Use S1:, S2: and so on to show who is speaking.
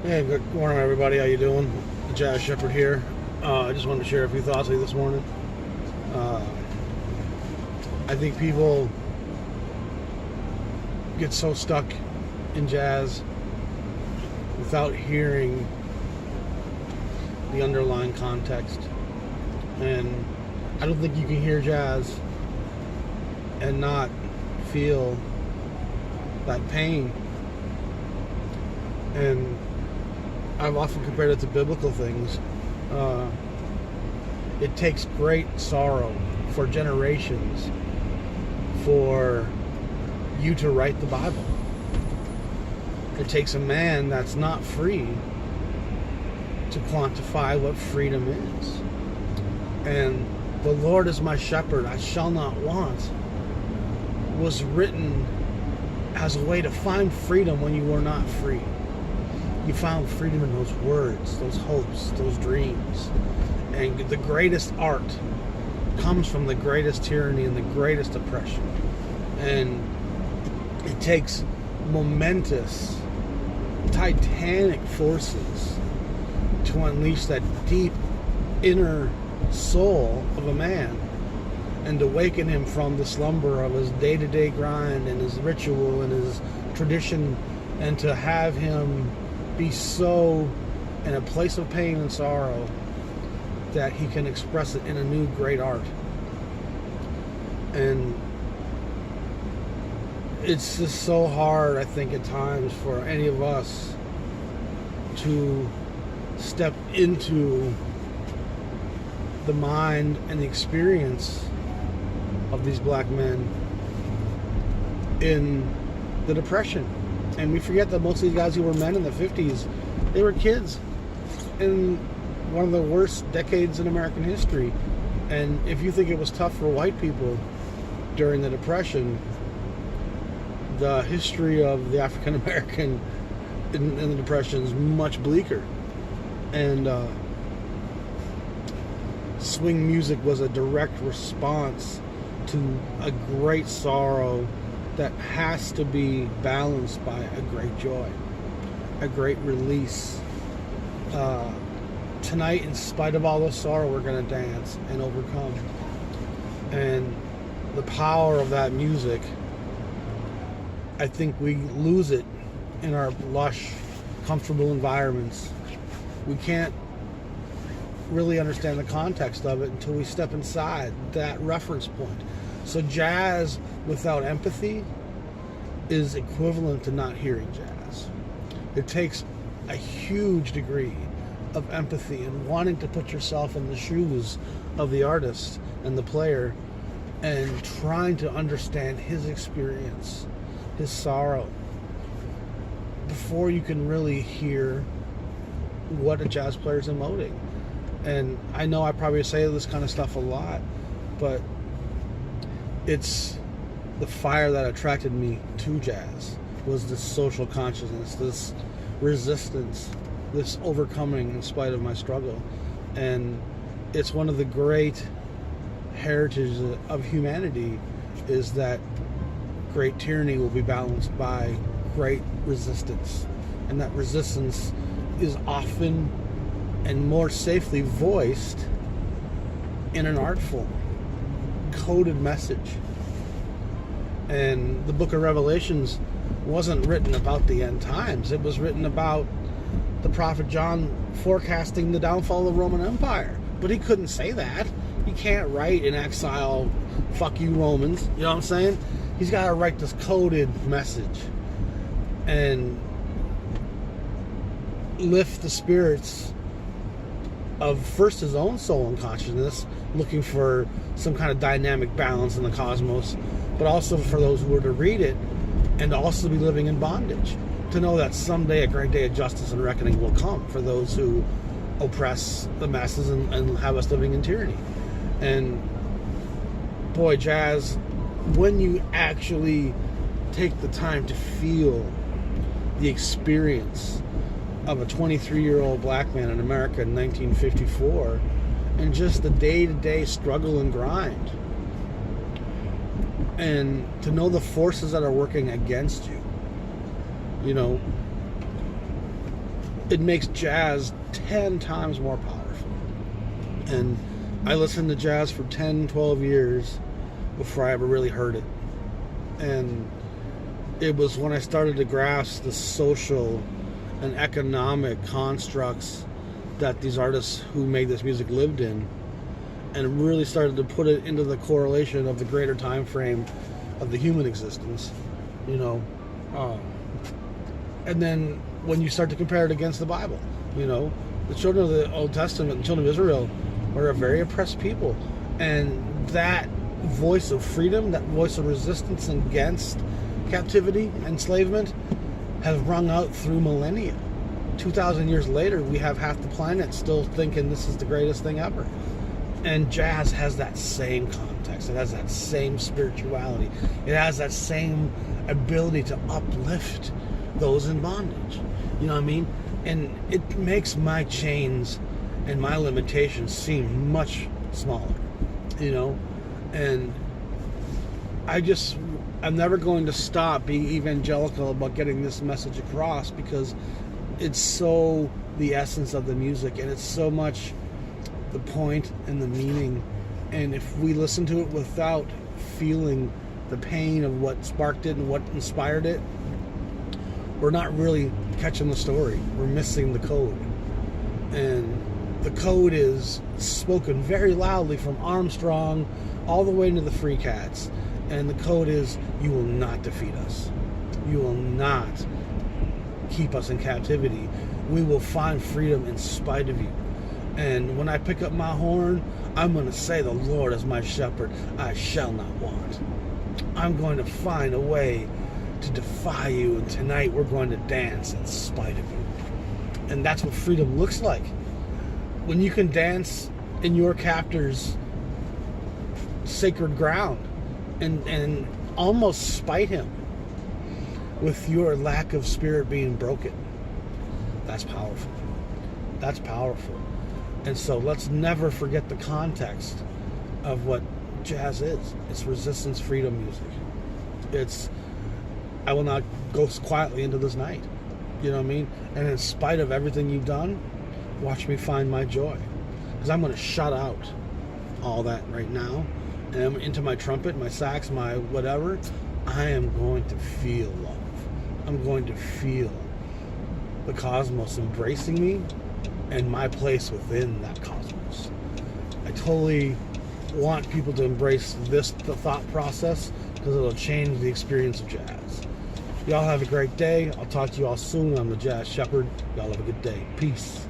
S1: Hey, good morning, everybody. How you doing? Jazz Shepherd here. I just wanted to share a few thoughts with you this morning. Uh, I think people get so stuck in jazz without hearing the underlying context. And I don't think you can hear jazz and not feel that pain. And I've often compared it to biblical things. It takes great sorrow for generations for you to write the Bible. It takes a man that's not free to quantify what freedom is. And the Lord is my shepherd, I shall not want was written as a way to find freedom when you were not free. You found freedom in those words, those hopes, those dreams. And the greatest art comes from the greatest tyranny and the greatest oppression. And it takes momentous, titanic forces to unleash that deep inner soul of a man and to waken him from the slumber of his day-to-day grind and his ritual and his tradition, and to have him be so in a place of pain and sorrow that he can express it in a new great art. And it's just so hard, I think, at times for any of us to step into the mind and the experience of these black men in the Depression. And we forget that most of these guys who were men in the 50s, they were kids in one of the worst decades in American history. And if you think it was tough for white people during the Depression, the history of the African American in the Depression is much bleaker. And swing music was a direct response to a great sorrow that has to be balanced by a great joy, a great release. Tonight, in spite of all the sorrow, we're going to dance and overcome. And the power of that music, I think we lose it in our lush, comfortable environments. We can't really understand the context of it until we step inside that reference point. So jazz without empathy is equivalent to not hearing jazz. It takes a huge degree of empathy and wanting to put yourself in the shoes of the artist and the player and trying to understand his experience, his sorrow, before you can really hear what a jazz player is emoting. And I know I probably say this kind of stuff a lot, but it's the fire that attracted me to jazz was this social consciousness, this resistance, this overcoming in spite of my struggle. And it's one of the great heritages of humanity, is that great tyranny will be balanced by great resistance. And that resistance is often and more safely voiced in an artful, coded message. And the book of Revelations wasn't written about the end times. It was written about the prophet John forecasting the downfall of the Roman Empire. But he couldn't say that. He can't write in exile, fuck you Romans. You know what I'm saying? He's got to write this coded message and lift the spirits of first his own soul and consciousness, looking for some kind of dynamic balance in the cosmos, but also for those who were to read it and also be living in bondage, to know that someday a great day of justice and reckoning will come for those who oppress the masses and have us living in tyranny. And boy, jazz, when you actually take the time to feel the experience of a 23-year-old black man in America in 1954, and just the day-to-day struggle and grind, and to know the forces that are working against you. You know, it makes jazz 10 times more powerful. And I listened to jazz for 10, 12 years before I ever really heard it. And it was when I started to grasp the social and economic constructs that these artists who made this music lived in, and really started to put it into the correlation of the greater time frame of the human existence, you know. And then when you start to compare it against the Bible, you know, the children of the Old Testament, the children of Israel, were a very oppressed people. And that voice of freedom, that voice of resistance against captivity, enslavement, has rung out through millennia. 2,000 years later, we have half the planet still thinking this is the greatest thing ever. And jazz has that same context. It has that same spirituality. It has that same ability to uplift those in bondage. You know what I mean? And it makes my chains and my limitations seem much smaller, you know? And I'm never going to stop being evangelical about getting this message across, because it's so the essence of the music, and it's so much the point and the meaning. And if we listen to it without feeling the pain of what sparked it and what inspired it, we're not really catching the story. We're missing the code. And the code is spoken very loudly from Armstrong all the way into the Free Cats. And the code is, you will not defeat us. You will not keep us in captivity. We will find freedom in spite of you. And when I pick up my horn, I'm going to say, the Lord is my shepherd, I shall not want. I'm going to find a way to defy you, and tonight we're going to dance in spite of you. And that's what freedom looks like. When you can dance in your captor's sacred ground and almost spite him with your lack of spirit being broken. That's powerful. That's powerful. And so let's never forget the context of what jazz is. It's resistance, freedom music. It's, I will not go quietly into this night. You know what I mean? And in spite of everything you've done, watch me find my joy. Because I'm going to shut out all that right now. And I'm into my trumpet, my sax, my whatever. I am going to feel love. I'm going to feel the cosmos embracing me and my place within that cosmos. I totally want people to embrace the thought process, because it'll change the experience of jazz. Y'all have a great day. I'll talk to you all soon. I'm the Jazz Shepherd. Y'all have a good day. Peace.